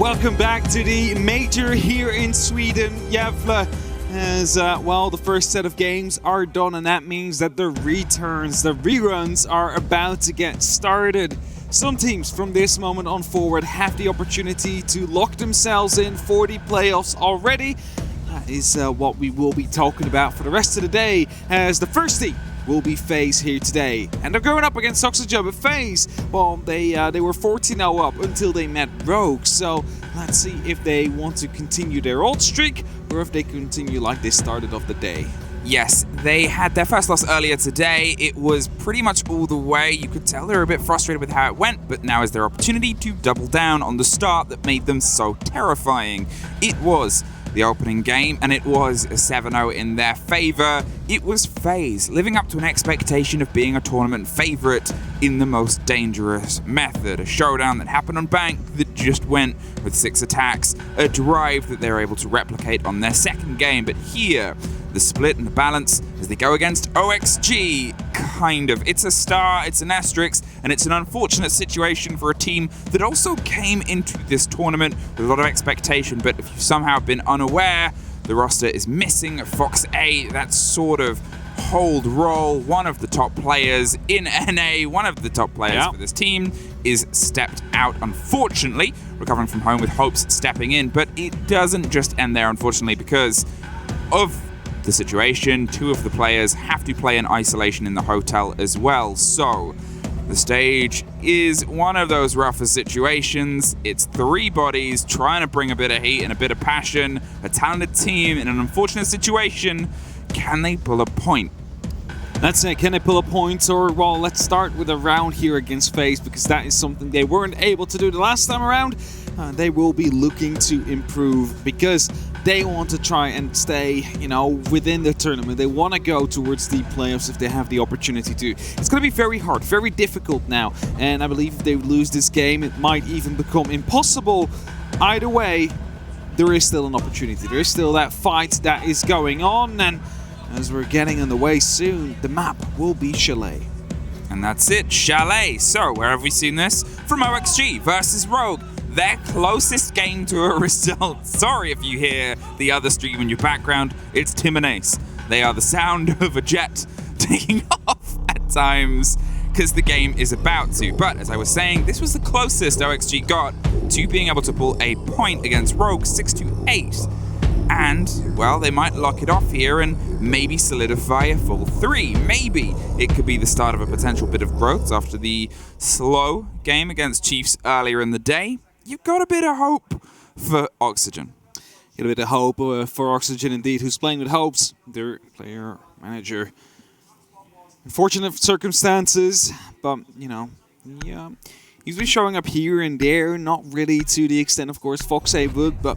Welcome back to the major here in Sweden, Gävle. As well, the first set of games are done, and that means that the returns, the reruns, are about to get started. Some teams from this moment on forward have the opportunity to lock themselves in for the playoffs already. That is what we will be talking about for the rest of the day, as the first team will be FaZe here today. And they're going up against Oxygen, but FaZe, well, they were 14-0 up until they met Rogue. So let's see if they want to continue their old streak or if they continue like they started off the day. Yes, they had their first loss earlier today. It was pretty much all the way. You could tell they were a bit frustrated with how it went, but now is their opportunity to double down on the start that made them so terrifying. It was the opening game, and it was a 7-0 in their favor. It was FaZe living up to an expectation of being a tournament favorite in the most dangerous method. A showdown that happened on Bank that just went with 6 attacks, a drive that they were able to replicate on their second game. But here, the split and the balance as they go against OXG, kind of. It's a star, it's an asterisk, and it's an unfortunate situation for a team that also came into this tournament with a lot of expectation. But if you've somehow been unaware, the roster is missing Fox A, that sort of hold role. One of the top players in NA, one of the top players for this team, is stepped out, unfortunately, recovering from home with Hopes stepping in. But it doesn't just end there, unfortunately, because of the situation. 2 of the players have to play in isolation in the hotel as well. So the stage is one of those rougher situations. It's 3 bodies trying to bring a bit of heat and a bit of passion. A talented team in an unfortunate situation. Can they pull a point? That's it. Can they pull a point? Or, well, let's start with a round here against FaZe, because that is something they weren't able to do the last time around. They will be looking to improve because they want to try and stay, within the tournament. They want to go towards the playoffs if they have the opportunity to. It's going to be very hard, very difficult now. And I believe if they lose this game, it might even become impossible. Either way, there is still an opportunity. There is still that fight that is going on. And as we're getting on the way soon, the map will be Chalet. And that's it, Chalet. So, where have we seen this? From OXG versus Rogue. Their closest game to a result. Sorry if you hear the other stream in your background. It's Tim and Ace. They are the sound of a jet taking off at times because the game is about to. But as I was saying, this was the closest OXG got to being able to pull a point against Rogue 6-8. And, well, they might lock it off here and maybe solidify a full 3. Maybe it could be the start of a potential bit of growth after the slow game against Chiefs earlier in the day. You've got a bit of hope for Oxygen. Got a bit of hope for Oxygen indeed, who's playing with Hopes, their player manager. Unfortunate circumstances, but, yeah. He's been showing up here and there, not really to the extent, of course, Fox A would, but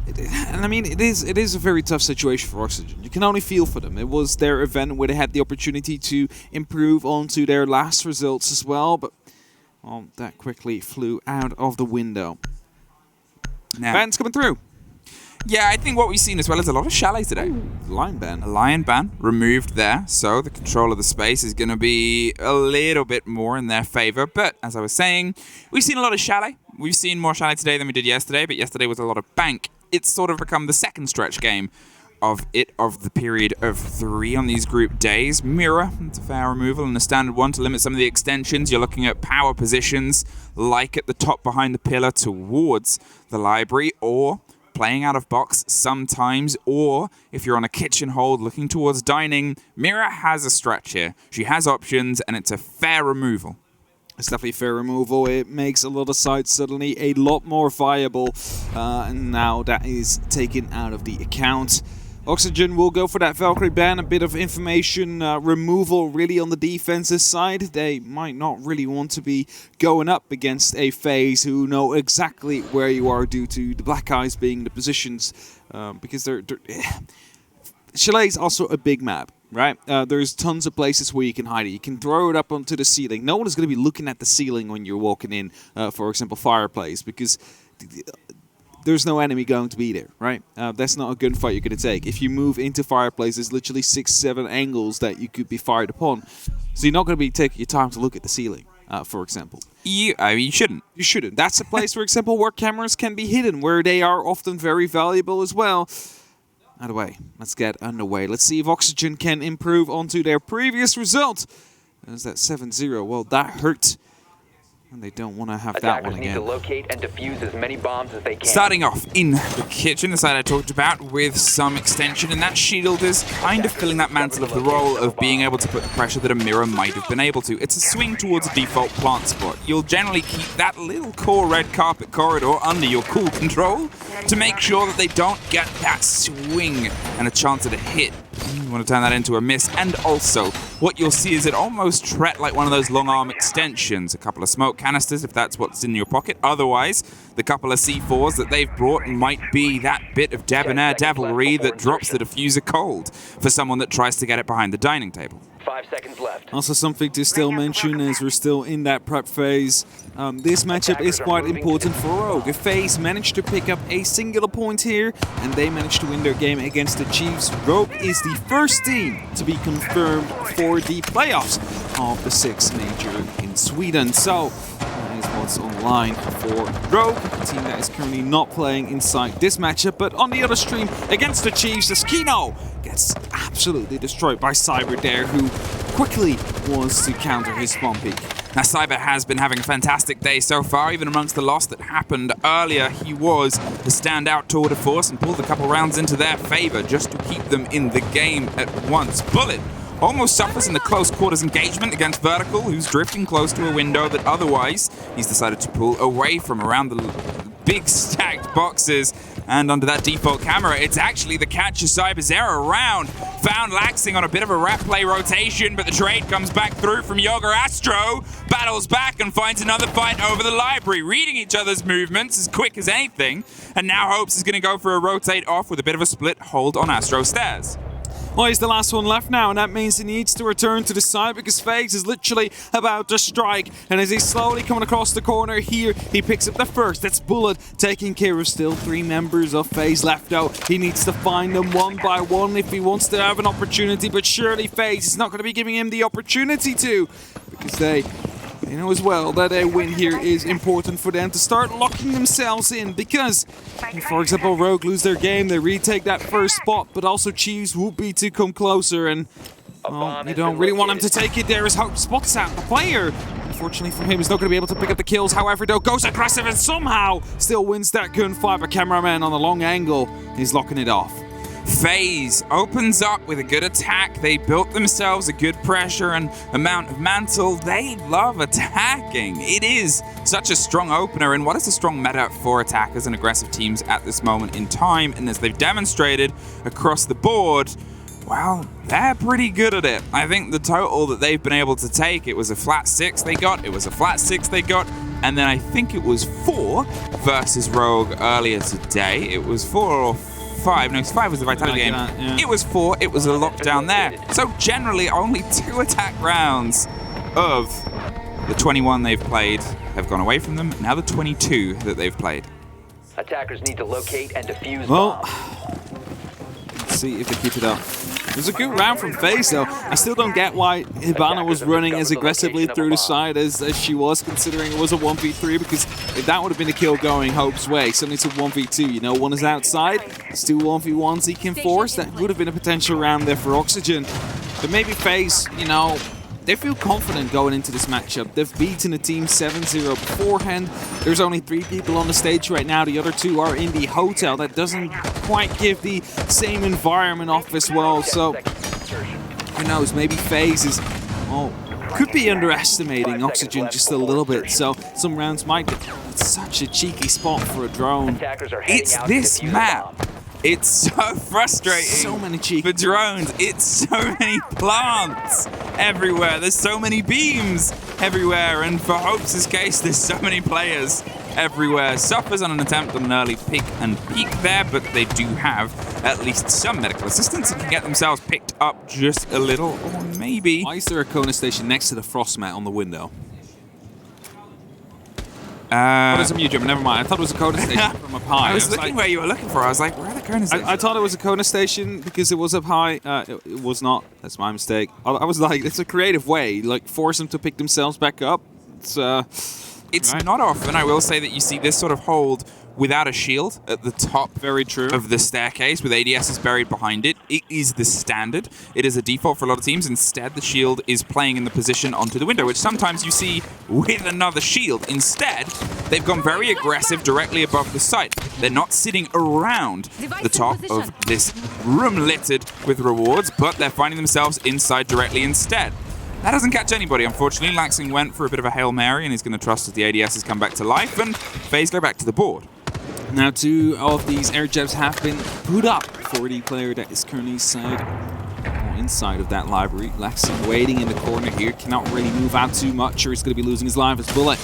it is a very tough situation for Oxygen. You can only feel for them. It was their event where they had the opportunity to improve onto their last results as well, but well, that quickly flew out of the window. Now, Ban's coming through. Yeah, I think what we've seen as well is a lot of Chalet today. Lion ban. A Lion ban removed there, so the control of the space is going to be a little bit more in their favor. But as I was saying, we've seen a lot of Chalet. We've seen more Chalet today than we did yesterday, but yesterday was a lot of Bank. It's sort of become the second stretch game of the period of 3 on these group days. Mirror, it's a fair removal and a standard one to limit some of the extensions. You're looking at power positions, like at the top behind the pillar towards the library, or playing out of box sometimes, or if you're on a kitchen hold looking towards dining, Mirror has a stretch here. She has options, and it's a fair removal. It's definitely a fair removal. It makes a lot of sites suddenly a lot more viable, and now that is taken out of the account. Oxygen will go for that Valkyrie ban, a bit of information removal really on the defensive side. They might not really want to be going up against a FaZe who know exactly where you are due to the Black Eyes being in the positions, because they're Chalet is also a big map, right? There's tons of places where you can hide it. You can throw it up onto the ceiling. No one is going to be looking at the ceiling when you're walking in, for example, Fireplace, because there's no enemy going to be there, right? That's not a gunfight you're going to take. If you move into Fireplace, there's literally 6-7 angles that you could be fired upon. So you're not going to be taking your time to look at the ceiling, for example. I mean, you shouldn't. You shouldn't. That's a place, for example, where cameras can be hidden, where they are often very valuable as well. Either way, let's get underway. Let's see if Oxygen can improve onto their previous result. There's that 7-0. Well, that hurt. And they don't want to have that one again. Need to locate and defuse as many bombs as they can. Starting off in the kitchen, the side I talked about, with some extension, and that shield is kind of filling that mantle of the role of being able to put the pressure that a mirror might have been able to. It's a swing towards a default plant spot. You'll generally keep that little core red carpet corridor under your cool control to make sure that they don't get that swing and a chance at a hit. You want to turn that into a miss, and also what you'll see is it almost tread like one of those long arm extensions. A couple of smoke canisters if that's what's in your pocket. Otherwise, the couple of C4s that they've brought might be that bit of debonair devilry that drops the diffuser cold for someone that tries to get it behind the dining table. 5 seconds left. Also something to still mention as we're still in that prep phase. This matchup is quite important for Rogue. If FaZe managed to pick up a singular point here and they managed to win their game against the Chiefs, Rogue is the first team to be confirmed for the playoffs of the 6 major in Sweden. So that is what's on the line for Rogue, a team that is currently not playing inside this matchup. But on the other stream against the Chiefs, as Kino gets absolutely destroyed by Cyber there, who quickly wants to counter his spawn peak. Now, Cyber has been having a fantastic day so far, even amongst the loss that happened earlier. He was the standout tour de force and pulled a couple rounds into their favor just to keep them in the game at once. Bullet almost suffers in the close quarters engagement against Vertical, who's drifting close to a window that otherwise he's decided to pull away from around the big stacked boxes. And under that default camera, it's actually the catch of Cyber's error round. Found laxing on a bit of a rat play rotation, but the trade comes back through from Yoga Astro, battles back and finds another fight over the library, reading each other's movements as quick as anything. And now Hopes is going to go for a rotate off with a bit of a split hold on Astro stairs. Well, he's the last one left now, and that means he needs to return to the side because FaZe is literally about to strike. And as he's slowly coming across the corner here, he picks up the first. That's Bullet taking care of still 3 members of FaZe left out. He needs to find them one by one if he wants to have an opportunity, but surely FaZe is not going to be giving him the opportunity to, because they know as well that a win here is important for them to start locking themselves in, because if, for example, Rogue lose their game, they retake that first spot, but also Chiefs will be to come closer, and well, you don't really want him to take it there as Hope spots out the player. Unfortunately for him, he's not going to be able to pick up the kills. However, though, goes aggressive and somehow still wins that gunfight. But cameraman on the long angle is locking it off. FaZe opens up with a good attack. They built themselves a good pressure and amount of mantle. They love attacking. It is such a strong opener, and what is a strong meta for attackers and aggressive teams at this moment in time? And as they've demonstrated across the board, well, they're pretty good at it. I think the total that they've been able to take, it was a flat 6 they got, it was a flat 6 they got, and then I think it was 4 versus Rogue earlier today. It was 4 or 5. No, 5 was the Vitality game. Yeah. It was 4. It was a lockdown there. So generally, only 2 attack rounds of the 21 they've played have gone away from them. Now the 22 that they've played. Attackers need to locate and defuse Well, bombs. let's see if they keep it up. It was a good round from FaZe, though. I still don't get why Hibana was running as aggressively through the side as she was, considering it was a 1v3, because if that would have been a kill going Hope's way, suddenly it's a 1v2, you know, one is outside, it's 2 1v1s he can force. That would have been a potential round there for Oxygen. But maybe FaZe, you know, they feel confident going into this matchup. They've beaten a team 7-0 beforehand. There's only 3 people on the stage right now. The other 2 are in the hotel. That doesn't quite give the same environment off as well. So, who knows, maybe FaZe is, could be underestimating Oxygen just a little bit. So, some rounds might be. It's such a cheeky spot for a drone. It's this map. It's so frustrating. So many cheeks. For drones, it's so many plants everywhere. There's so many beams everywhere. And for Hopes' case, there's so many players everywhere. Suffers on an attempt on an early pick and peek there, but they do have at least some medical assistance and can get themselves picked up just a little, or maybe. Why is there a Kona station next to the frost mat on the window? What is a museum? Never mind. I thought it was a Kona station from up high. I was looking where you were looking for. I was like, where are the Kona stations? I thought it was a Kona station because it was up high. It was not. That's my mistake. I was like, it's a creative way. Like, force them to pick themselves back up. It's It's not often, I will say, that you see this sort of hold without a shield at the top Very true. of the staircase with ADSs buried behind it. It is the standard. It is a default for a lot of teams. Instead, the shield is playing in the position onto the window, which sometimes you see with another shield. Instead, they've gone very aggressive directly above the site. They're not sitting around the top of this room littered with rewards, but they're finding themselves inside directly instead. That doesn't catch anybody, unfortunately. Laxing went for a bit of a Hail Mary, and he's going to trust that the ADSs come back to life, and FaZe go back to the board. Now 2 of these air jabs have been put up for the player that is currently inside of that library. Laxing waiting in the corner here, cannot really move out too much or he's going to be losing his life as Bullet.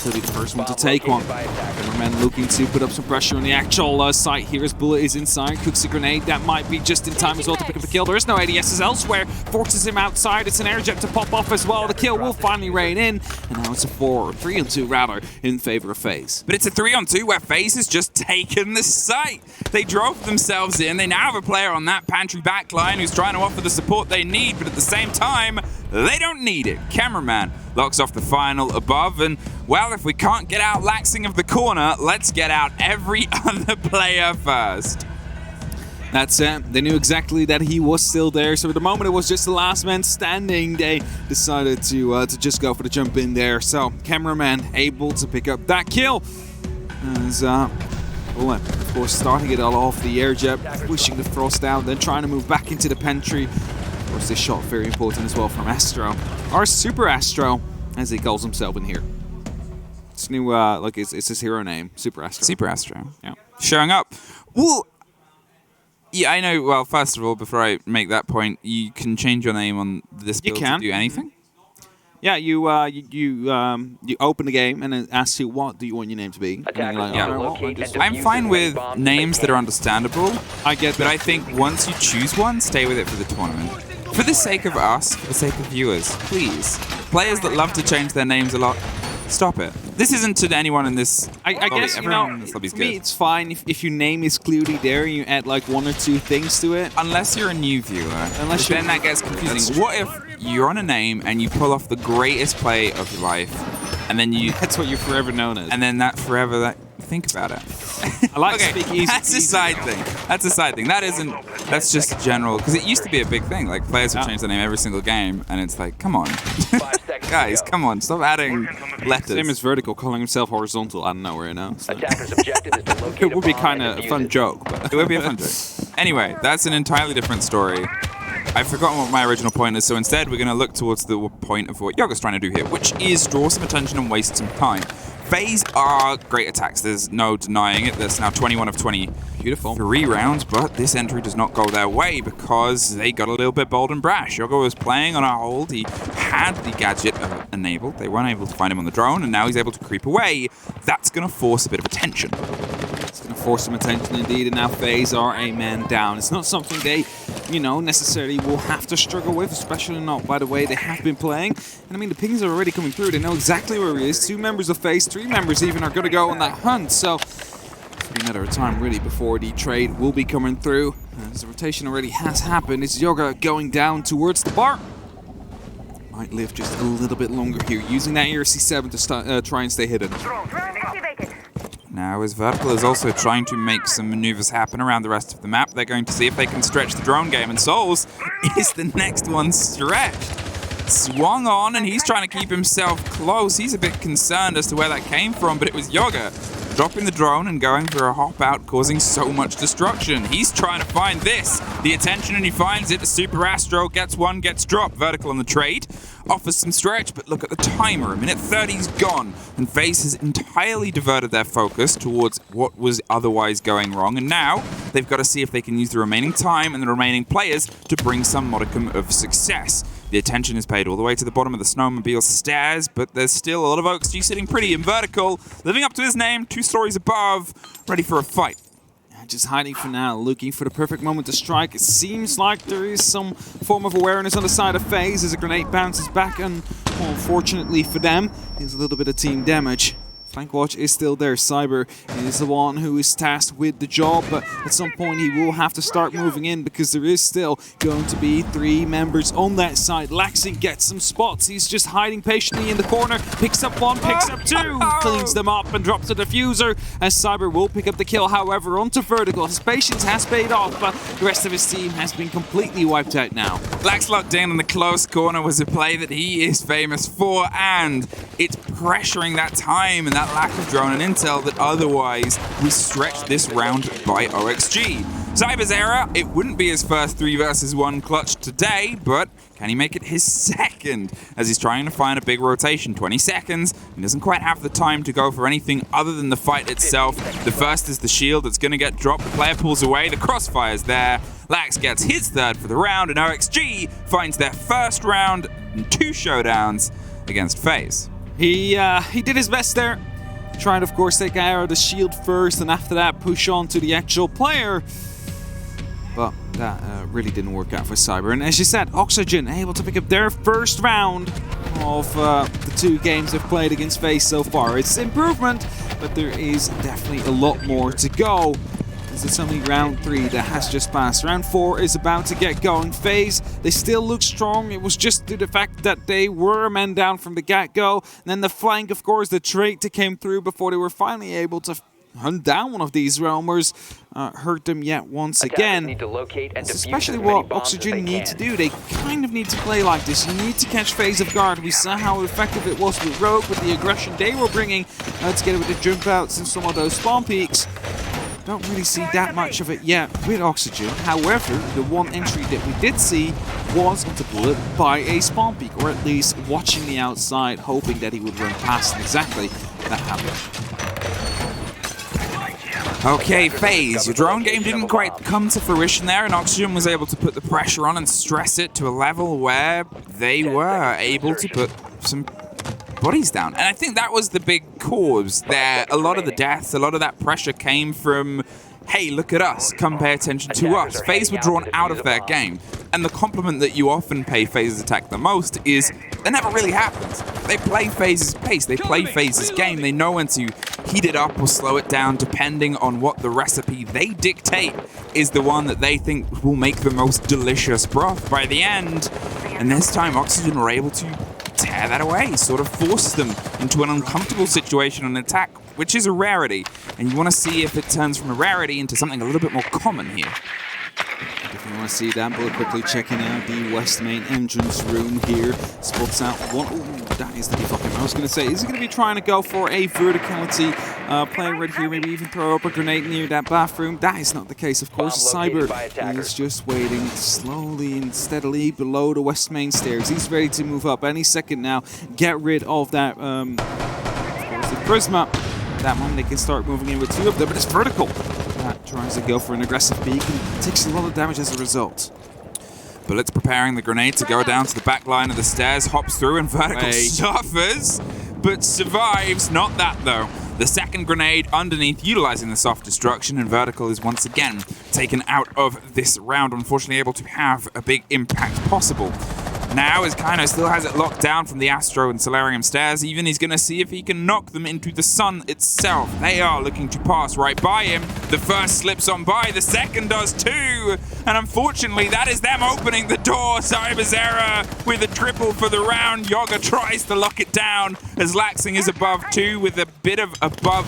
He'll be the first one to take one. Cameraman looking to put up some pressure on the actual site here as Bullet is inside, cooks a grenade. That might be just in time as well to pick up the kill. There is no ADSs elsewhere, forces him outside. It's an air jab to pop off as well. The kill will finally rain in, and now it's a 3-on-2 rather in favor of FaZe. But it's a 3-on-2 where FaZe has just taken the site. They drove themselves in. They now have a player on that pantry backline who's trying to offer the support they need, but at the same time, they don't need it. Cameraman locks off the final above, and well, if we can't get out Laxing of the corner, let's get out every other player first. That's it. They knew exactly that he was still there, so at the moment it was just the last man standing. They decided to just go for the jump in there. So Cameraman able to pick up that kill. As Bullet, of course, starting it all off the air jab, pushing the Frost out, then trying to move back into the pantry. Of course, this shot very important as well from Astro, or Super Astro, as he calls himself in here. It's new, like it's his hero name, Super Astro. Super Astro. Yeah. Showing up. Well, yeah, I know. Well, first of all, before I make that point, you can change your name on this build to do anything. Yeah, you open the game and it asks you what do you want your name to be. And you're like, Yeah. "Oh, well, I'm fine with names that are understandable. I get But that. I think once you choose one, stay with it for the tournament. For the sake of us, for the sake of viewers, please. Players that love to change their names a lot, stop it. This isn't to anyone in this I lobby. guess, you Everyone know, in this lobby is for me good. it's fine if your name is clearly there and you add like 1 or 2 things to it. Unless you're a new viewer, Unless then you're- that gets That's confusing. true. What if you're on a name and you pull off the greatest play of your life, and then you, That's what you're forever known as. and then that forever that think about it. I like Okay, to speak easy. that's a side thing. That's a side thing. That isn't. That's just general because it used to be a big thing. Like players would change their name every single game, and it's like, come on, 5 seconds guys, to go. come on, stop adding letters. Same as Vertical calling himself horizontal out of nowhere, you know? So. Attacker's objective is to locate It would be a bomb kind and of a defuse fun it. joke, but It would be a fun joke. Anyway, that's an entirely different story. I've forgotten what my original point is, so instead we're going to look towards the point of what Yoga's trying to do here, which is draw some attention and waste some time. FaZe are great attacks, there's no denying it. There's now 21 of 20. beautiful. 3 rounds, but this entry does not go their way because they got a little bit bold and brash. Yoga was playing on a hold. He had the gadget enabled. They weren't able to find him on the drone, and now he's able to creep away. That's going to force a bit of attention. It's going to force some attention indeed, and now FaZe are a man down. It's not something they, you know, necessarily will have to struggle with, especially not by the way they have been playing. And I mean, the pings are already coming through. They know exactly where he is. 2 members of FaZe, 3 members even are going to go on that hunt. So it's a matter of time really before the trade will be coming through. As the rotation already has happened, it's Yoga going down towards the bar. Might live just a little bit longer here, using that ERC7 to try and stay hidden. Now, as Vertical is also trying to make some maneuvers happen around the rest of the map, they're going to see if they can stretch the drone game, and Souls is the next one stretched. Swung on, and he's trying to keep himself close. He's a bit concerned as to where that came from, but it was Yoga dropping the drone and going for a hop out, causing so much destruction. He's trying to find this, the attention, and he finds it. The Super Astro gets one, gets dropped. Vertical on the trade, offers some stretch, but look at the timer. 1:30's gone, and FaZe has entirely diverted their focus towards what was otherwise going wrong, and now they've got to see if they can use the remaining time and the remaining players to bring some modicum of success. The attention is paid all the way to the bottom of the snowmobile stairs, but there's still a lot of OXG sitting pretty in Vertical, living up to his name, 2 stories above, ready for a fight. Just hiding for now, looking for the perfect moment to strike. It seems like there is some form of awareness on the side of FaZe as a grenade bounces back, and well, unfortunately for them, there's a little bit of team damage. Flank watch is still there. Cyber is the one who is tasked with the job, but at some point he will have to start moving in because there is still going to be 3 members on that side. Laxing gets some spots. He's just hiding patiently in the corner. Picks up 1, picks up 2, cleans them up and drops the diffuser. As Cyber will pick up the kill, however, onto Vertical. His patience has paid off, but the rest of his team has been completely wiped out now. Lax locked down in the close corner was a play that he is famous for, and it's pressuring that time and that lack of drone and intel that otherwise we stretch this round by OXG. Cyber's error, it wouldn't be his first 3 versus 1 clutch today, but can he make it his second as he's trying to find a big rotation? 20 seconds, he doesn't quite have the time to go for anything other than the fight itself. The first is the shield that's going to get dropped, the player pulls away, the crossfire's there. Lax gets his 3rd for the round, and OXG finds their first round and 2 showdowns against FaZe. He did his best there. Trying to, of course, take out the shield first, and after that push on to the actual player. But that really didn't work out for Cyber. And as you said, Oxygen able to pick up their first round of the 2 games they've played against FaZe so far. It's improvement, but there is definitely a lot more to go. It's only round 3 that has just passed. Round 4 is about to get going. FaZe, they still look strong. It was just due to the fact that they were a man down from the get-go. And then the flank, of course, the trait that came through before they were finally able to hunt down one of these roamers, hurt them yet once again. That's especially what Oxygen need to do. They kind of need to play like this. You need to catch FaZe off guard. We saw how effective it was with Rogue, with the aggression they were bringing together with the jump outs and some of those spawn peaks. Don't really see that much of it yet with Oxygen. However, the one entry that we did see was onto Bullet by a spawn peak, or at least watching the outside, hoping that he would run past, and exactly that happened. Okay, FaZe, your drone game didn't quite come to fruition there, and Oxygen was able to put the pressure on and stress it to a level where they were able to put some bodies down. And I think that was the big cause there. A lot of the deaths, a lot of that pressure came from, hey, look at us, come pay attention to us. FaZe were drawn out of their game. And the compliment that you often pay FaZe's attack the most is that never really happens. They play FaZe's pace, they play FaZe's game, they know when to heat it up or slow it down depending on what the recipe they dictate is the one that they think will make the most delicious broth by the end. And this time Oxygen were able to tear that away, sort of force them into an uncomfortable situation on attack, which is a rarity. And you want to see if it turns from a rarity into something a little bit more common here. Definitely want to see that, but quickly checking out the west main entrance room here. Spots out one. Ooh, that is the fucking. I was going to say, is he going to be trying to go for a verticality play right here? Maybe even throw up a grenade near that bathroom. That is not the case, of course. Cyber is just waiting slowly and steadily below the west main stairs. He's ready to move up any second now. Get rid of that. Of course, the Prisma. That moment they can start moving in with 2 of them, but it's vertical. That tries to go for an aggressive peek and takes a lot of damage as a result. Bullets preparing the grenade to go down to the back line of the stairs, hops through and Vertical suffers, but survives. Not that though. The second grenade underneath, utilizing the soft destruction, and Vertical is once again taken out of this round, unfortunately able to have a big impact possible. Now, as Kino still has it locked down from the Astro and Solarium stairs, even he's going to see if he can knock them into the sun itself. They are looking to pass right by him. The first slips on by, the second does too. And unfortunately, that is them opening the door. Cyber's error with a triple for the round. Yoga tries to lock it down as Laxing is above 2 with a bit of above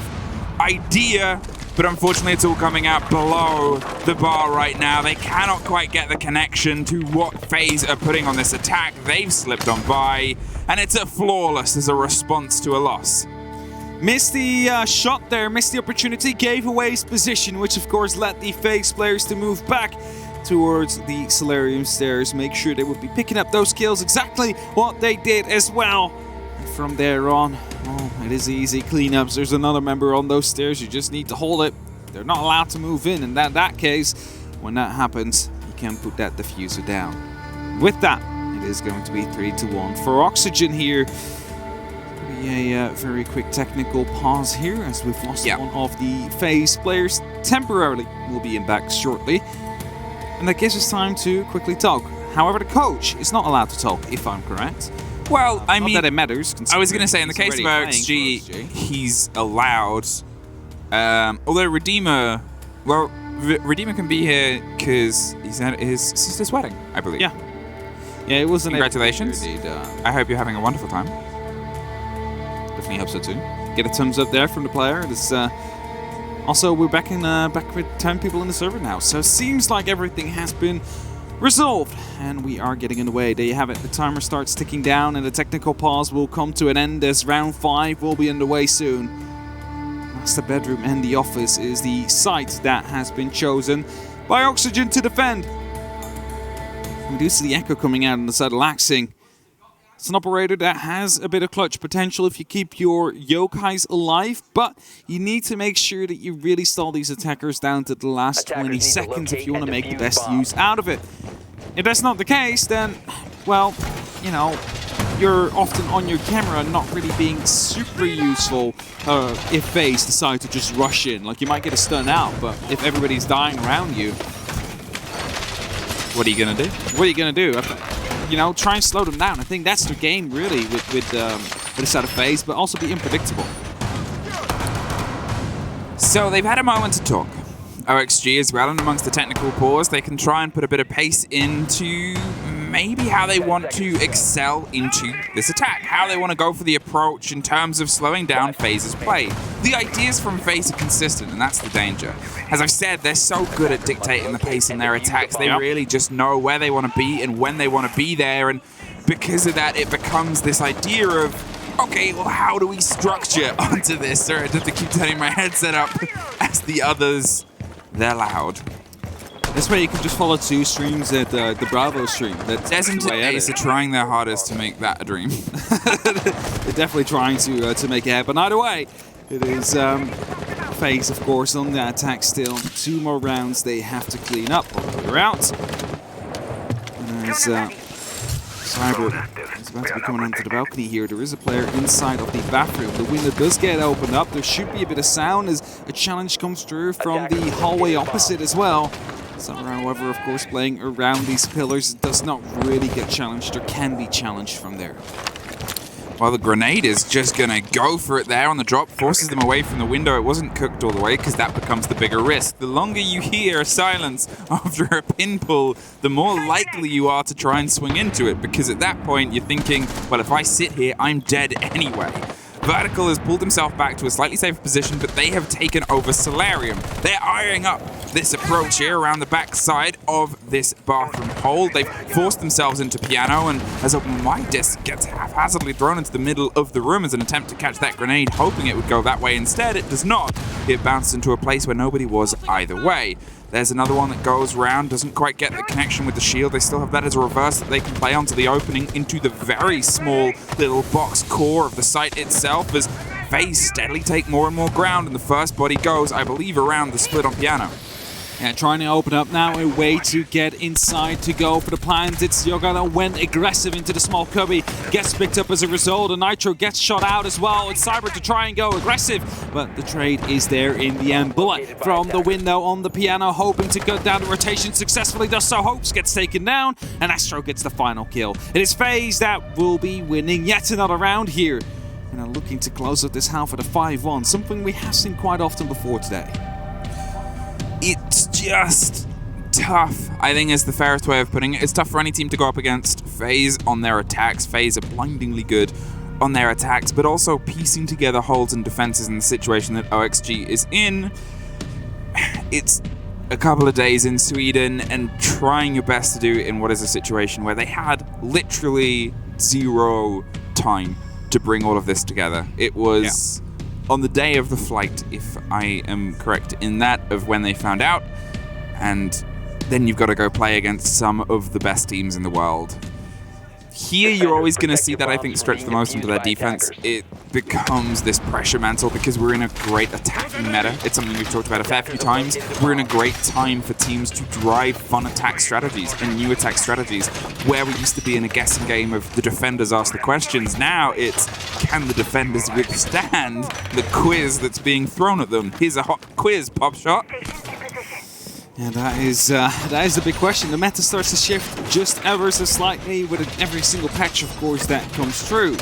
idea. But unfortunately, it's all coming out below the bar right now. They cannot quite get the connection to what FaZe are putting on this attack. They've slipped on by, and it's a flawless as a response to a loss. Missed the shot there, missed the opportunity, gave away his position, which of course led the FaZe players to move back towards the Solarium stairs. Make sure they would be picking up those kills, exactly what they did as well. And from there on, oh, it is easy cleanups. There's another member on those stairs. You just need to hold it. They're not allowed to move in that case, when that happens, you can put that diffuser down. With that, it is going to be 3-1 for Oxygen here. A very quick technical pause here as we've lost one of the FaZe players temporarily. We'll be in back shortly. And that gives us time to quickly talk. However, the coach is not allowed to talk, if I'm correct. Well, I Not mean, that it matters. I was going to say, in the case of OXG, he's allowed. Although Redeemer, well, Redeemer can be here because he's at his sister's wedding, I believe. Yeah. Yeah, it was an Congratulations. Indeed, I hope you're having a wonderful time. definitely hope so too. Get a thumbs up there from the player. It's, also, we're back with 10 people in the server now, so it seems like everything has been resolved, and we are getting underway. There you have it. The timer starts ticking down, and the technical pause will come to an end as round 5 will be underway soon. Master bedroom and the office is the site that has been chosen by Oxygen to defend. We do see the echo coming out on the side of Laxing. It's an operator that has a bit of clutch potential if you keep your yokais alive, but you need to make sure that you really stall these attackers down to the last 20 seconds if you want to make the best use out of it. If that's not the case, then, well, you know, you're often on your camera not really being super useful if FaZe decide to just rush in. Like, you might get a stun out, but if everybody's dying around you, what are you going to do? What are you going to do? You know, try and slow them down. I think that's the game, really, with the side of FaZe, but also be unpredictable. So they've had a moment to talk. OXG as well, and amongst the technical pause, they can try and put a bit of pace into maybe how they want to excel into this attack, how they want to go for the approach in terms of slowing down FaZe's play. The ideas from FaZe are consistent, and that's the danger. As I've said, they're so good at dictating the pace in their attacks. They really just know where they want to be and when they want to be there, and because of that, it becomes this idea of, okay, well, how do we structure onto this? Sorry, I have to keep turning my headset up as the others, they're loud. This way you can just follow 2 streams at the Bravo stream. That's Desmond and Ace are trying their hardest to make that a dream. They're definitely trying to make it happen. Either way, it is FaZe, of course, on the attack still. 2 more rounds they have to clean up. They're out. And as Cyber is about to be coming onto the balcony here, there is a player inside of the bathroom. The window does get opened up. There should be a bit of sound as a challenge comes through from the hallway opposite as well. Summer, however, of course, playing around these pillars does not really get challenged or can be challenged from there. Well, the grenade is just going to go for it there on the drop, forces them away from the window. It wasn't cooked all the way because that becomes the bigger risk. The longer you hear silence after a pin pull, the more likely you are to try and swing into it, because at that point you're thinking, well, if I sit here, I'm dead anyway. Vertical has pulled himself back to a slightly safer position, but they have taken over Solarium. They're eyeing up this approach here around the back side of this bathroom hole. They've forced themselves into piano, and as a Midas gets haphazardly thrown into the middle of the room as an attempt to catch that grenade, hoping it would go that way. Instead, it does not. It bounced into a place where nobody was either way. There's another one that goes round, doesn't quite get the connection with the shield. They still have that as a reverse that they can play onto the opening into the very small little box core of the site itself as FaZe steadily take more and more ground, and the first body goes, I believe, around the split on piano. Yeah, trying to open up now a way to get inside to go for the plant. It's Yoga that went aggressive into the small cubby, gets picked up as a result, and Nitro gets shot out as well. It's Cyber to try and go aggressive, but the trade is there in the end. Bullet from the window on the piano, hoping to cut down the rotation, successfully does so. Hopes gets taken down, and Astro gets the final kill. It is FaZe that will be winning yet another round here, and are looking to close up this half at a 5-1, something we have seen quite often before today. It's just tough, I think, is the fairest way of putting it. It's tough for any team to go up against FaZe on their attacks. FaZe are blindingly good on their attacks, but also piecing together holds and defenses in the situation that OXG is in. It's a couple of days in Sweden and trying your best to do it in what is a situation where they had literally 0 time to bring all of this together. It was... on the day of the flight, if I am correct in that, of when they found out, and then you've got to go play against some of the best teams in the world. Here, you're always going to see that, I think, stretch the most into their defense. It becomes this pressure mantle because we're in a great attacking meta. It's something we've talked about a fair few times. We're in a great time for teams to drive fun attack strategies and new attack strategies. Where we used to be in a guessing game of the defenders ask the questions, now it's, can the defenders withstand the quiz that's being thrown at them? Here's a hot quiz, Pop Shot. And that is the big question. The meta starts to shift just ever so slightly with every single patch, of course, that comes through.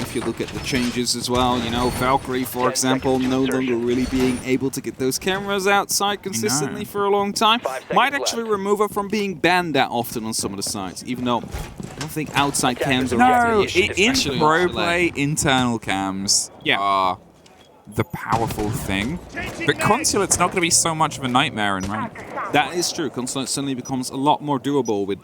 If you look at the changes as well, you know, Valkyrie, for example, no longer really being able to get those cameras outside consistently for a long time. Might actually remove it from being banned that often on some of the sites, even though I don't think outside cams are really in pro play, internal cams are the powerful thing. But Consulate's not going to be so much of a nightmare in rank. That is true. Consulate suddenly becomes a lot more doable with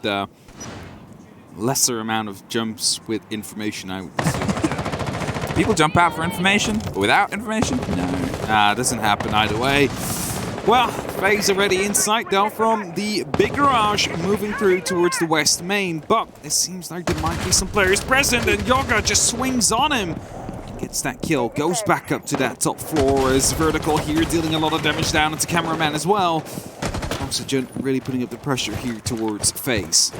lesser amount of jumps with information, I would assume. People jump out for information, but without information? No. It doesn't happen either way. Well, FaZe already in sight though from the big garage, moving through towards the west main, but it seems like there might be some players present, and Yoga just swings on him. Gets that kill, goes back up to that top floor as Vertical here dealing a lot of damage down into Cameraman as well. Oxygen really putting up the pressure here towards FaZe.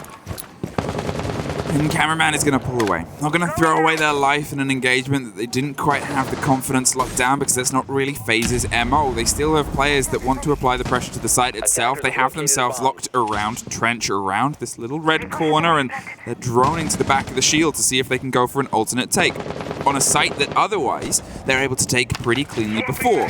And Cameraman is going to pull away. Not going to throw away their life in an engagement that they didn't quite have the confidence locked down, because that's not really FaZe's MO. They still have players that want to apply the pressure to the site itself. They have themselves locked around, trench around this little red corner, and they're droning to the back of the shield to see if they can go for an alternate take on a site that otherwise they're able to take pretty cleanly before.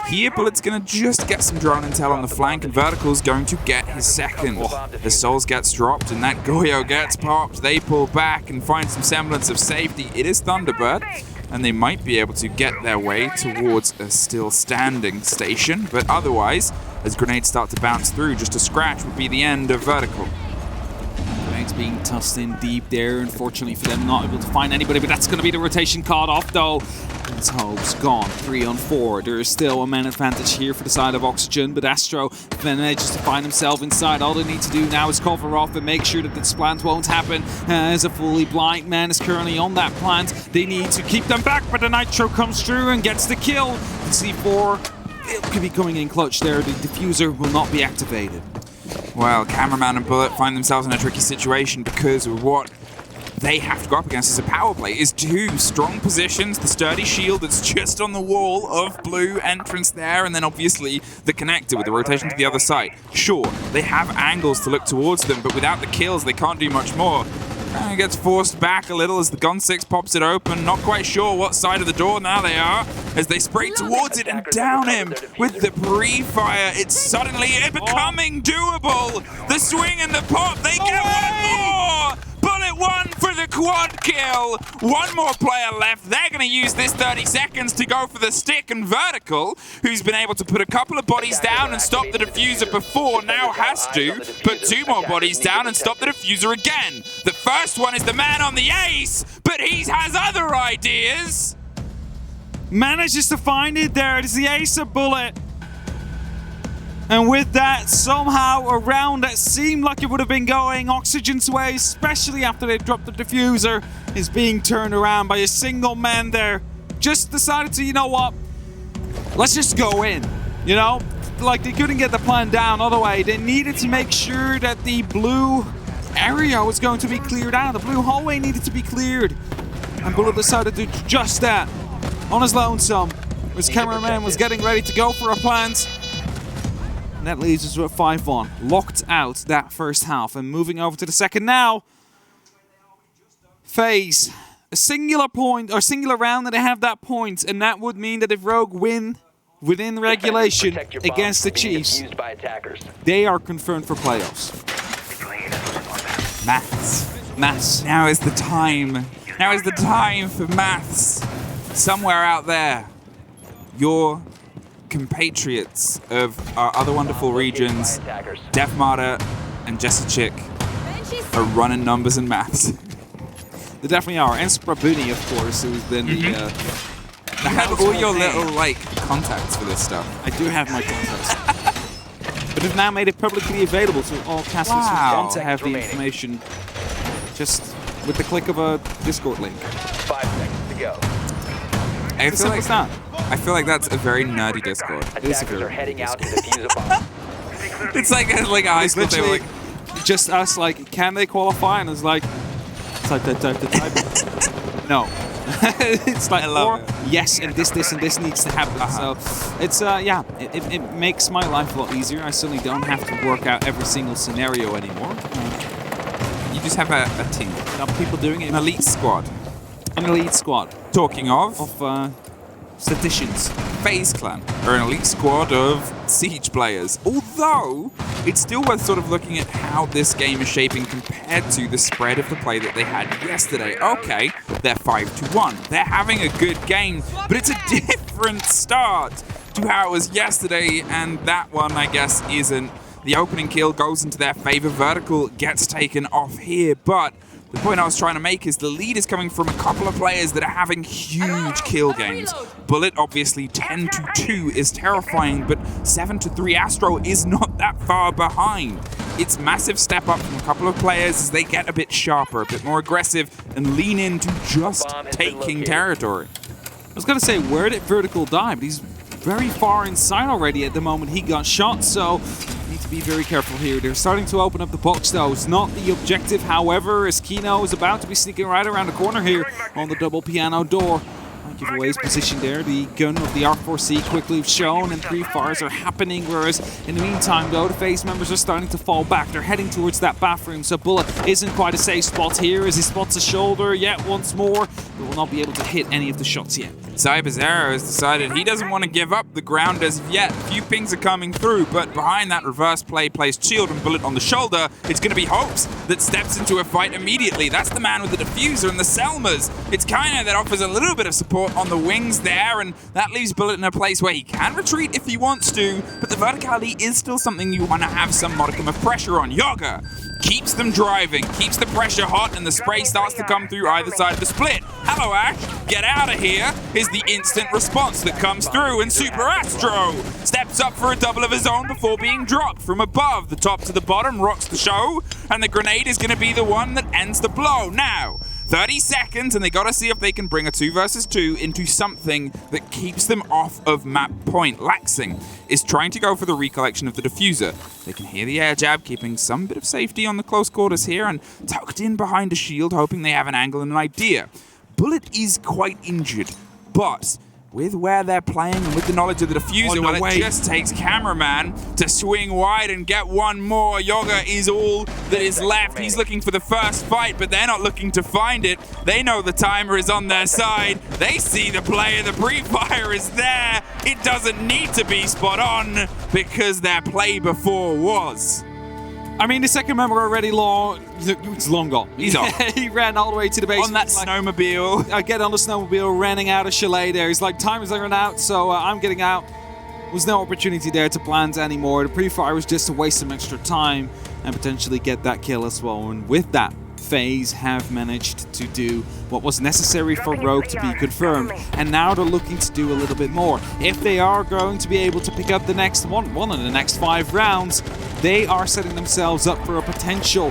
Here, Bullet's going to just get some drone intel on the flank, and Vertical's going to get his second. The Souls gets dropped, and that Goyo gets popped. They pull back and find some semblance of safety. It is Thunderbird, and they might be able to get their way towards a still standing station, but otherwise, as grenades start to bounce through, just a scratch would be the end of Vertical. Grenades being tossed in deep there, unfortunately for them, not able to find anybody, but that's going to be the rotation caught off though. His hope's gone, 3 on 4. There is still a man advantage here for the side of Oxygen, but Astro manages to find himself inside. All they need to do now is cover off and make sure that this plant won't happen, as a fully blind man is currently on that plant. They need to keep them back, but the Nitro comes through and gets the kill. C4, it could be coming in clutch there. The diffuser will not be activated. Well, Cameraman and Bullet find themselves in a tricky situation because of what they have to go up against as a power play is 2 strong positions, the sturdy shield that's just on the wall of blue entrance there, and then obviously the connector with the rotation to the other side. Sure, they have angles to look towards them, but without the kills they can't do much more. It gets forced back a little as the Gun 6 pops it open, not quite sure what side of the door now they are, as they spray towards it and down him with the pre-fire. It's suddenly becoming doable. The swing and the pop, they get one more! Bullet 1 for the quad kill. One more player left. They're going to use this 30 seconds to go for the stick, and Vertical, who's been able to put a couple of bodies down and stop the diffuser before, now has to put 2 more bodies down and stop the diffuser again. The first one is the man on the ace, but he has other ideas. Manages to find it there. It is the ace of Bullet. And with that, somehow a round that seemed like it would have been going Oxygen's way, especially after they dropped the diffuser, is being turned around by a single man there. Just decided to, you know what, let's just go in, you know? Like, they couldn't get the plan down other way. They needed to make sure that the blue area was going to be cleared out. The blue hallway needed to be cleared. And Bullet decided to do just that on his lonesome. His cameraman was getting ready to go for a plant. That leaves us with 5-1, locked out that first half, and moving over to the second now. FaZe, a singular point or singular round that they have that point, and that would mean that if Rogue win within regulation against the Chiefs, they are confirmed for playoffs. Maths. Now is the time. Now is the time for maths. Somewhere out there, your compatriots of our other wonderful regions, Def Marta and Jesse Chick, are running numbers and maths. They definitely are. And Sprabuni, of course, who's been the... I have all your little, like, contacts for this stuff. I do have my contacts. But they've now made it publicly available to all casters who want to have the information just with the click of a Discord link. 5 seconds to go. I feel like that's a very nerdy Discord. Attackers are heading out to defuse a bomb. It's like a high school thing. Like, just us, like, can they qualify? And it's like, type. No. It's like, I love or it. yes, and this needs to happen. So it's yeah, it makes my life a lot easier. I certainly don't have to work out every single scenario anymore. You just have a team. Now people doing it. An elite squad. An elite squad Talking of statisticians. FaZe Clan are an elite squad of Siege players. Although, it's still worth sort of looking at how this game is shaping compared to the spread of the play that they had yesterday. Okay, they're 5-1. They're having a good game, but it's a different start to how it was yesterday, and that one, I guess, isn't. The opening kill goes into their favor. Vertical gets taken off here, but the point I was trying to make is the lead is coming from a couple of players that are having huge kill games. Bullet, obviously, 10-2 is terrifying, but 7-3 Astro is not that far behind. It's massive step up from a couple of players as they get a bit sharper, a bit more aggressive, and lean into just taking territory. I was going to say, where did Vertical die? But he's very far inside already at the moment he got shot, so need to be very careful here. They're starting to open up the box, though. It's not the objective, however, as Kino is about to be sneaking right around the corner here on the double piano door. Give away his position there. The gun of the R4C quickly shown, and 3 fires are happening, whereas in the meantime, though, the FaZe members are starting to fall back. They're heading towards that bathroom, so Bullet isn't quite a safe spot here as he spots a shoulder yet once more. He will not be able to hit any of the shots yet. Cyberzero has decided he doesn't want to give up the ground as of yet. A few pings are coming through, but behind that reverse play placed shield and Bullet on the shoulder, it's going to be Hopes that steps into a fight immediately. That's the man with the diffuser and the Selmas. It's Kaina that offers a little bit of support on the wings there, and that leaves Bullet in a place where he can retreat if he wants to, but the verticality is still something you want to have some modicum of pressure on. Yoga keeps them driving, keeps the pressure hot, and the spray starts to come through either side of the split. Hello, Ash, get out of here is the instant response that comes through, and Super Astro steps up for a double of his own before being dropped from above. The top to the bottom rocks the show, and the grenade is going to be the one that ends the blow. Now, 30 seconds, and they got to see if they can bring a 2 versus 2 into something that keeps them off of map point. Laxing is trying to go for the recollection of the diffuser. They can hear the air jab, keeping some bit of safety on the close quarters here, and tucked in behind a shield, hoping they have an angle and an idea. Bullet is quite injured, but with where they're playing and with the knowledge of the diffuser, well, it just takes Cameraman to swing wide and get one more. Yoga is all that is left. He's looking for the first fight, but they're not looking to find it. They know the timer is on their side. They see the player. The pre-fire is there. It doesn't need to be spot on because their play before was. I mean, the second member already it's long gone. He's off. He ran all the way to the base. On that snowmobile. I get on the snowmobile, running out of Chalet there. He's like, time is running out, so I'm getting out. Was no opportunity there to plant anymore. The pre-fire was just to waste some extra time and potentially get that kill as well. And with that, FaZe have managed to do what was necessary for Rogue to be confirmed, and now they're looking to do a little bit more. If they are going to be able to pick up the next one of the next 5 rounds, they are setting themselves up for a potential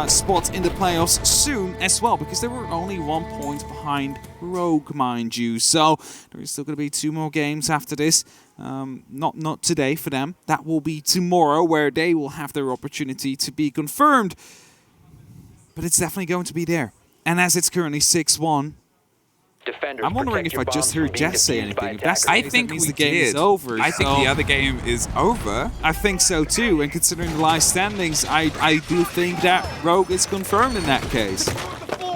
spot in the playoffs soon as well, because they were only 1 point behind Rogue, mind you. So there is still going to be 2 more games after this. Not today for them. That will be tomorrow, where they will have their opportunity to be confirmed. But it's definitely going to be there. And as it's currently 6-1, I'm wondering if I just heard Jess say anything. If that's the case, I think that means we the game did. is over. I think the other game is over. I think so too. And considering the live standings, I do think that Rogue is confirmed in that case.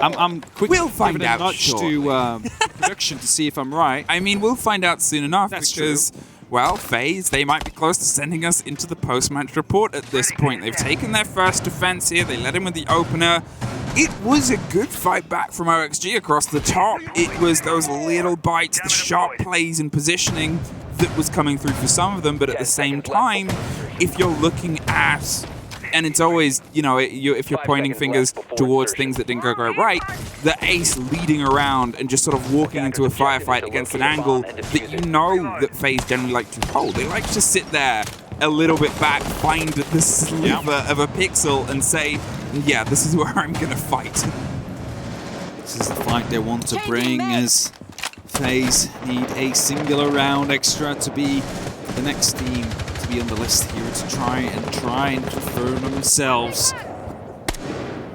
I'm quickly We'll find giving a out nudge shortly. to production to see if I'm right. I mean, we'll find out soon enough. That's because, true. well, FaZe, they might be close to sending us into the post-match report at this point. They've taken their first defense here. They led him with the opener. It was a good fight back from OXG across the top. It was those little bites, the sharp plays and positioning that was coming through for some of them, but at the same time, if you're looking at, and it's always, you know, if you're pointing fingers towards things that didn't go right, the ace leading around and just sort of walking into a firefight against an angle that you know that FaZe generally like to hold. They like to sit there a little bit back, find the sliver of a pixel and say, yeah, this is where I'm going to fight. This is the fight they want to bring, as FaZe need a singular round extra to be the next team to be on the list here to try and confirm themselves.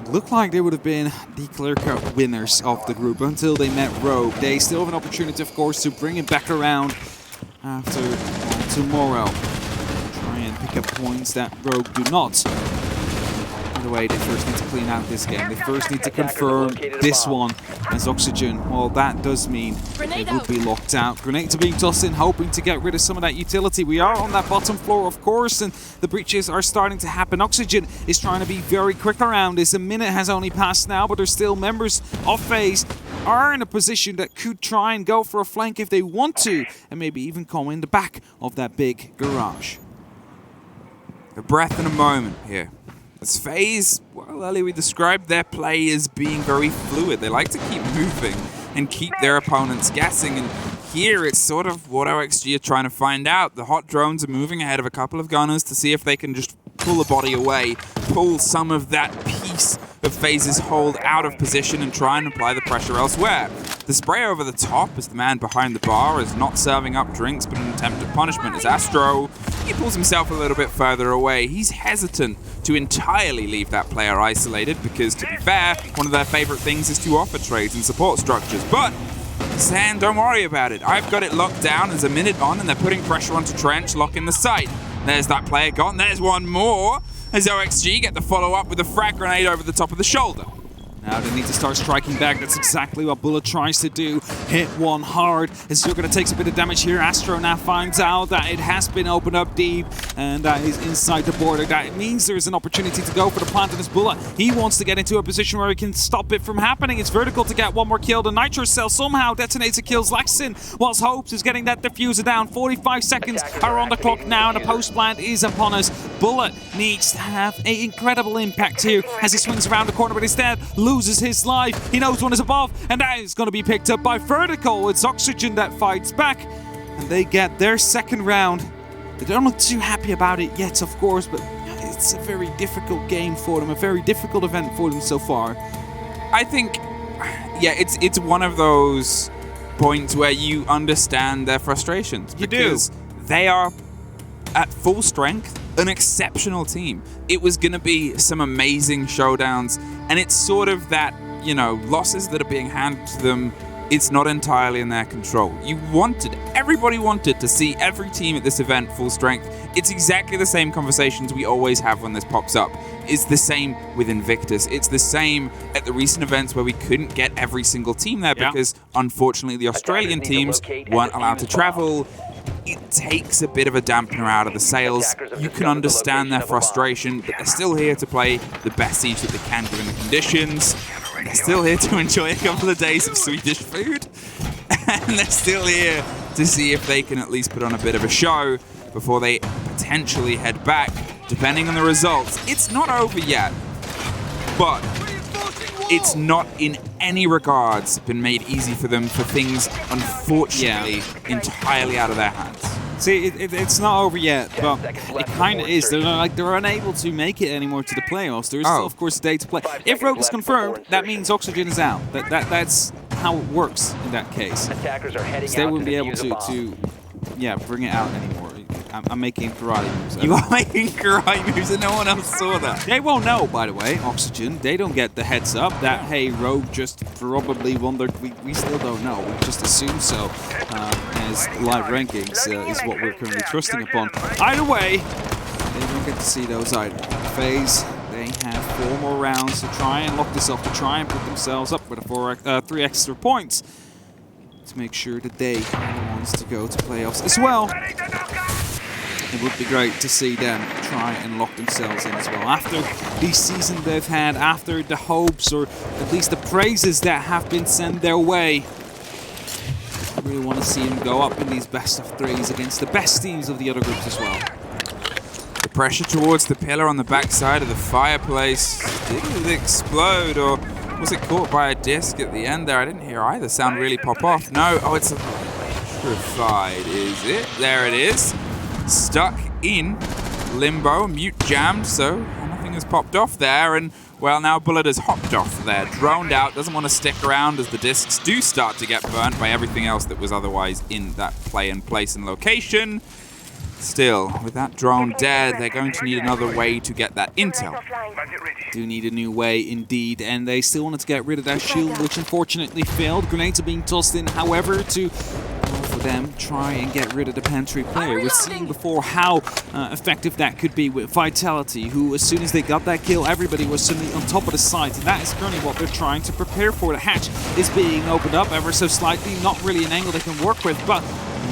looked like they would have been the clear-cut winners of the group until they met Rogue. They still have an opportunity, of course, to bring it back around after tomorrow. Try and pick up points that Rogue do not. By the way, they first need to clean out this game. They first need to confirm this one as Oxygen. Well, that does mean they would be locked out. Grenades are being tossed in, hoping to get rid of some of that utility. We are on that bottom floor, of course, and the breaches are starting to happen. Oxygen is trying to be very quick around this. A minute has only passed now, but there's still members of FaZe are in a position that could try and go for a flank if they want to, and maybe even come in the back of that big garage. A breath and a moment here. As FaZe, well, earlier we described their play as being very fluid. They like to keep moving and keep their opponents guessing. And here it's sort of what OXG are trying to find out. The hot drones are moving ahead of a couple of gunners to see if they can just pull a body away, pull some of that piece of FaZe's hold out of position and try and apply the pressure elsewhere. The spray over the top as the man behind the bar is not serving up drinks but an attempt at punishment as Astro, he pulls himself a little bit further away. He's hesitant to entirely leave that player isolated because, to be fair, one of their favorite things is to offer trades and support structures. But he's saying, don't worry about it. I've got it locked down. There's a minute on and they're putting pressure onto Trench, locking the site. There's that player gone. There's one more as OXG get the follow-up with a frag grenade over the top of the shoulder. Now they need to start striking back. That's exactly what Bullet tries to do. Hit one hard. As you're going to take a bit of damage here. Astro now finds out that it has been opened up deep and that is inside the border. That means there's an opportunity to go for the plant on his Bullet. He wants to get into a position where he can stop it from happening. It's vertical to get one more kill. The Nitro Cell somehow detonates and kills Lexin, whilst Hopes is getting that diffuser down. 45 seconds are on the clock now and the post plant is upon us. Bullet needs to have an incredible impact here as he swings around the corner, but instead loses his life. He knows one is above, and that is going to be picked up by Vertical. It's Oxygen that fights back, and they get their second round. They don't look too happy about it yet, of course, but it's a very difficult game for them, a very difficult event for them so far. I think, yeah, it's one of those points where you understand their frustrations. Because they are at full strength, an exceptional team. It was going to be some amazing showdowns, and it's sort of that, you know, losses that are being handed to them, it's not entirely in their control. Everybody wanted to see every team at this event full strength. It's exactly the same conversations we always have when this pops up. It's the same with Invictus. It's the same at the recent events where we couldn't get every single team there because, unfortunately, the Australian teams weren't allowed to travel. It takes a bit of a dampener out of the sails. You can understand their frustration, but they're still here to play the best siege that they can given the conditions. They're still here to enjoy a couple of days of Swedish food. And they're still here to see if they can at least put on a bit of a show before they potentially head back, depending on the results. It's not over yet, but it's not in any regards been made easy for them for things, unfortunately, entirely out of their hands. See, it's not over yet, but it kind of is. They're unable to make it anymore to the playoffs. There's still, of course, a day to play. If Rogue is confirmed, that means Oxygen is out. That's how it works in that case. They wouldn't be able to bring it out anymore. I'm making karate moves. You are making karate moves and no one else saw that. They won't know, by the way, Oxygen. They don't get the heads up that, hey, Rogue just probably won their... We still don't know. We just assume so, as live rankings is what we're currently trusting upon. Either way, they don't get to see those either. FaZe, they have 4 more rounds to try and lock this up, to try and put themselves up with 3 extra points to make sure that they are the ones to go to playoffs as well. It would be great to see them try and lock themselves in as well. After the season they've had, after the hopes or at least the praises that have been sent their way, I really want to see them go up in these best of 3s against the best teams of the other groups as well. The pressure towards the pillar on the backside of the fireplace. Did it explode, or was it caught by a disc at the end there? I didn't hear either sound really pop off. No, oh, it's electrified, is it? There it is. Stuck in limbo, mute jammed, so nothing has popped off there, and well, now Bullet has hopped off there, droned out, doesn't want to stick around as the discs do start to get burnt by everything else that was otherwise in that play and place and location. Still, with that drone dead, they're going to need another way to get that intel. Do need a new way indeed, and they still wanted to get rid of that shield, which unfortunately failed. Grenades are being tossed in, however, to for them try and get rid of the pantry player. We've seen before how effective that could be with Vitality, who as soon as they got that kill, everybody was suddenly on top of the site, and that is currently what they're trying to prepare for. The hatch is being opened up ever so slightly, not really an angle they can work with, but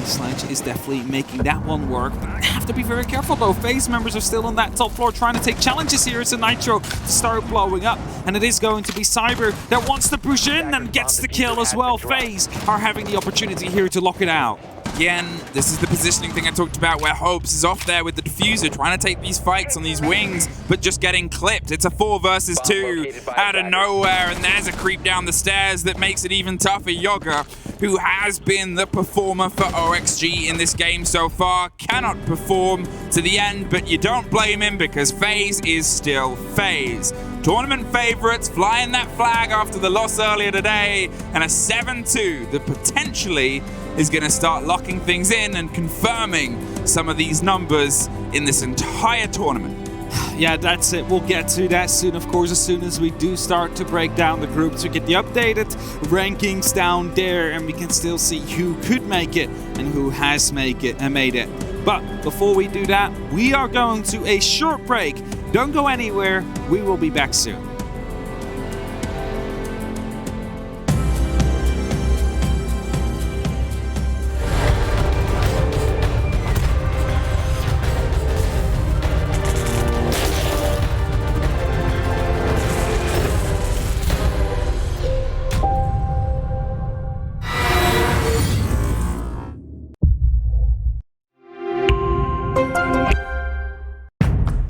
Sledge is definitely making that one work. But they have to be very careful though. FaZe members are still on that top floor trying to take challenges here. It's a Nitro to start blowing up, and it is going to be Cyber that wants to push in and gets the kill as well. FaZe are having the opportunity here to lock it out. Again, this is the positioning thing I talked about, where Hopes is off there with the diffuser trying to take these fights on these wings, but just getting clipped. It's a 4 versus 2 out of nowhere, and there's a creep down the stairs that makes it even tougher. Yoga, who has been the performer for OXG in this game so far, cannot perform to the end, but you don't blame him because FaZe is still FaZe. Tournament favorites flying that flag after the loss earlier today, and a 7-2 that potentially is going to start locking things in and confirming some of these numbers in this entire tournament. Yeah, that's it. We'll get to that soon, of course, as soon as we do start to break down the groups. We get the updated rankings down there, and we can still see who could make it and who has made it. But before we do that, we are going to a short break. Don't go anywhere. We will be back soon.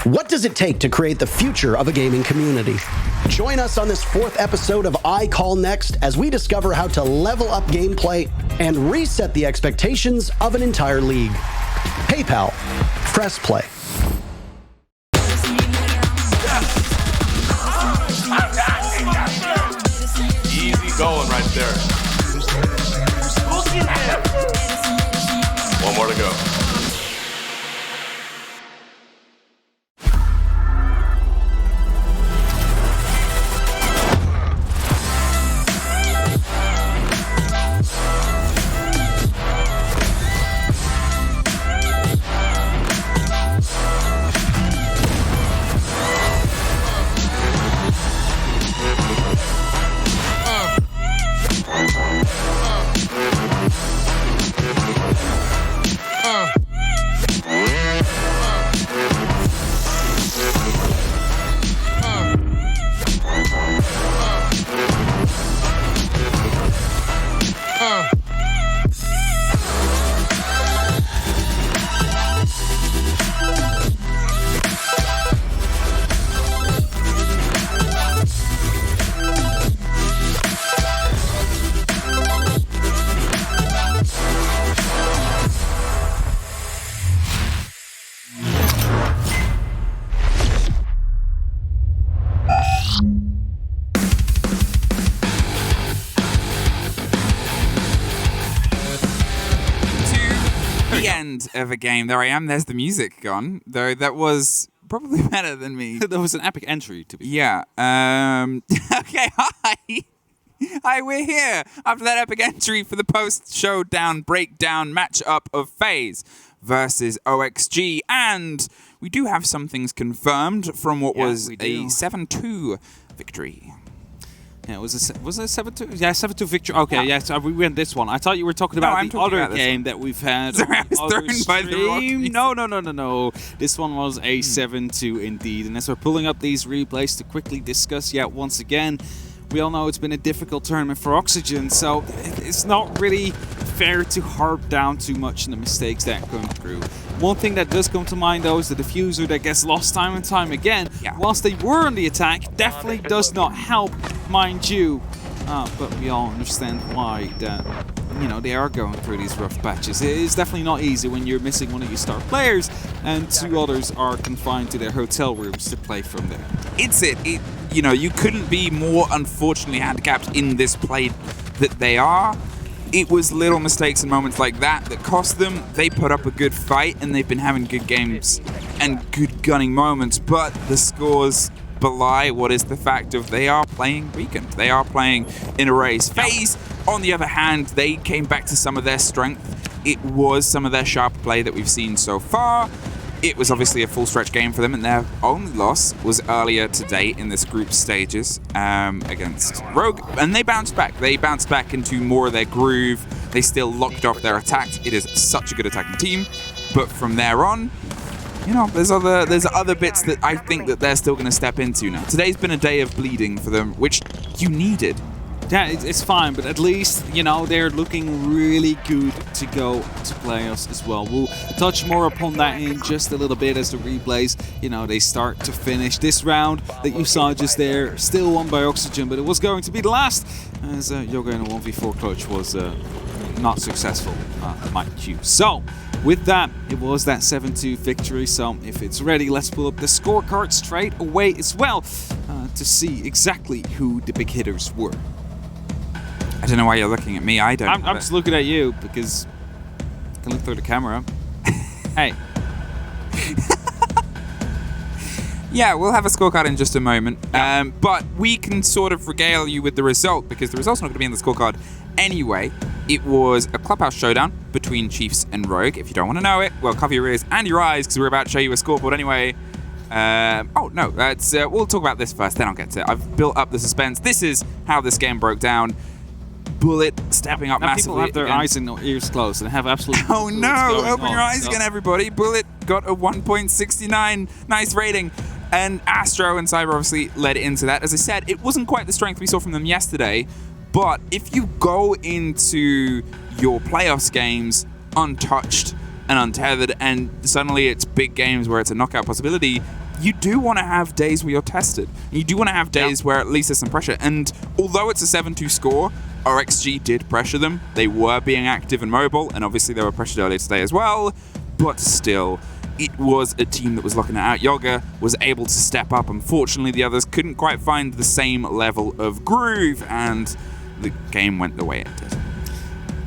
What does it take to create the future of a gaming community? Join us on this 4th episode of I Call Next as we discover how to level up gameplay and reset the expectations of an entire league. PayPal. Press play. Easy going right there. One more to go. Of a game. There I am. There's the music gone. Though that was probably better than me. That was an epic entry, to be Yeah. Okay, hi. Hi, we're here after that epic entry for the post-showdown breakdown matchup of FaZe versus OXG. And we do have some things confirmed from what was a 7-2 victory. Yeah, was it 7-2? Yeah, 7-2 victory. Okay, yeah, so we went this one. I thought you were talking about the other game that we've had. Sorry, I was thrown by the rock. No. This one was a 7-2 indeed. And as we're pulling up these replays to quickly discuss yet once again, we all know it's been a difficult tournament for Oxygen, so it's not really fair to harp down too much on the mistakes that come through. One thing that does come to mind, though, is the diffuser that gets lost time and time again. Yeah. Whilst they were on the attack, definitely does not help, mind you. But we all understand why that, you know, they are going through these rough patches. It is definitely not easy when you're missing one of your star players and 2 others are confined to their hotel rooms to play from there. You know, you couldn't be more unfortunately handicapped in this play that they are. it was little mistakes and moments like that that cost them. They put up a good fight, and they've been having good games and good gunning moments, but the scores belie what is the fact of they are playing weakened. They are playing in a race. FaZe, on the other hand, they came back to some of their strength. It was some of their sharp play that we've seen so far. It was obviously a full stretch game for them, and their only loss was earlier today in this group stages against Rogue, and they bounced back. They bounced back into more of their groove. They still locked off their attacks. It is such a good attacking team, but from there on, there's other bits that I think that they're still going to step into now. Today's been a day of bleeding for them, which you needed. Yeah, it's fine, but at least, they're looking really good to go to playoffs as well. We'll touch more upon that in just a little bit as the replays, they start to finish. This round that you saw just there, still won by Oxygen, but it was going to be the last, as Yoga in a 1v4 clutch was not successful, mind you. So, with that, it was that 7-2 victory, so if it's ready, let's pull up the scorecard straight away as well to see exactly who the big hitters were. I don't know why you're looking at me. I don't. I'm just looking at you because I can look through the camera. Hey. Yeah, we'll have a scorecard in just a moment. But we can sort of regale you with the result because the result's not going to be in the scorecard anyway. It was a clubhouse showdown between Chiefs and Rogue. If you don't want to know it, well, cover your ears and your eyes because we're about to show you a scoreboard anyway. We'll talk about this first, then I'll get to it. I've built up the suspense. This is how this game broke down. Bullet stepping up now massively. People have their again. eyes and ears closed and have absolutely Oh no! Open on. your eyes again, everybody. Bullet got a 1.69. Nice rating. And Astro and Cyber obviously led into that. As I said, it wasn't quite the strength we saw from them yesterday, but if you go into your playoffs games untouched and untethered, and suddenly it's big games where it's a knockout possibility, you do want to have days where you're tested. You do want to have days where at least there's some pressure. And although it's a 7-2 score, RXG did pressure them. They were being active and mobile, and obviously they were pressured earlier today as well. But still, it was a team that was locking it out. Yoga was able to step up. Unfortunately, the others couldn't quite find the same level of groove, and the game went the way it did.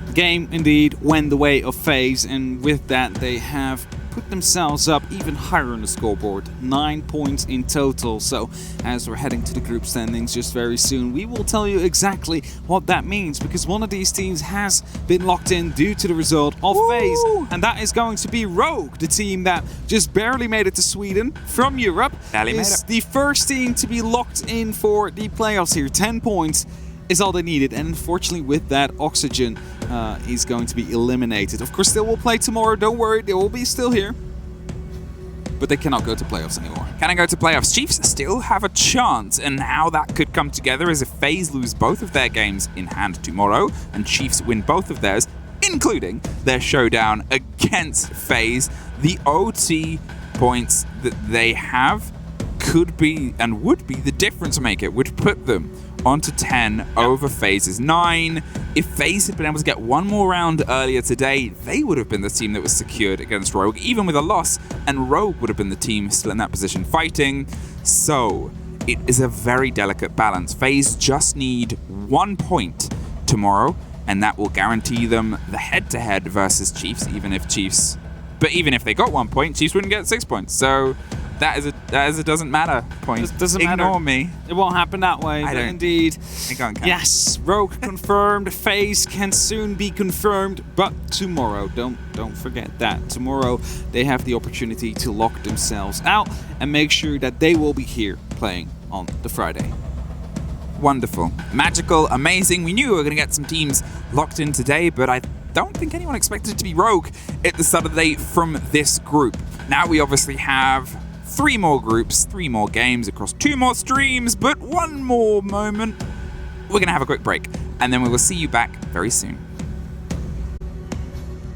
The game indeed went the way of FaZe, and with that they have put themselves up even higher on the scoreboard, 9 points in total. So as we're heading to the group standings just very soon, we will tell you exactly what that means, because one of these teams has been locked in due to the result of FaZe, and that is going to be Rogue, the team that just barely made it to Sweden from Europe. Is the first team to be locked in for the playoffs here. 10 points is all they needed, and unfortunately with that, Oxygen is going to be eliminated. Of course, they will play tomorrow, don't worry, they will be still here, but they cannot go to playoffs anymore. Can I go to playoffs? Chiefs still have a chance, and how that could come together is if FaZe lose both of their games in hand tomorrow, and Chiefs win both of theirs, including their showdown against FaZe. The OT points that they have could be and would be the difference maker, would put them onto 10 over FaZe's 9. If FaZe had been able to get one more round earlier today, they would have been the team that was secured against Rogue, even with a loss, and Rogue would have been the team still in that position fighting. So it is a very delicate balance. FaZe just need 1 point tomorrow, and that will guarantee them the head-to-head versus Chiefs, even if they got 1 point, Chiefs wouldn't get 6 points. So that is a doesn't matter point. Doesn't Ignore matter. Me. It won't happen that way. I don't. Indeed. It can't count. Yes, Rogue confirmed. FaZe can soon be confirmed, but tomorrow, don't forget that. Tomorrow they have the opportunity to lock themselves out and make sure that they will be here playing on the Friday. Wonderful. Magical. Amazing. We knew we were going to get some teams locked in today, but I don't think anyone expected it to be Rogue at the start of the day from this group. Now we obviously have 3 more groups, 3 more games across 2 more streams, but 1 more moment. We're going to have a quick break, and then we will see you back very soon.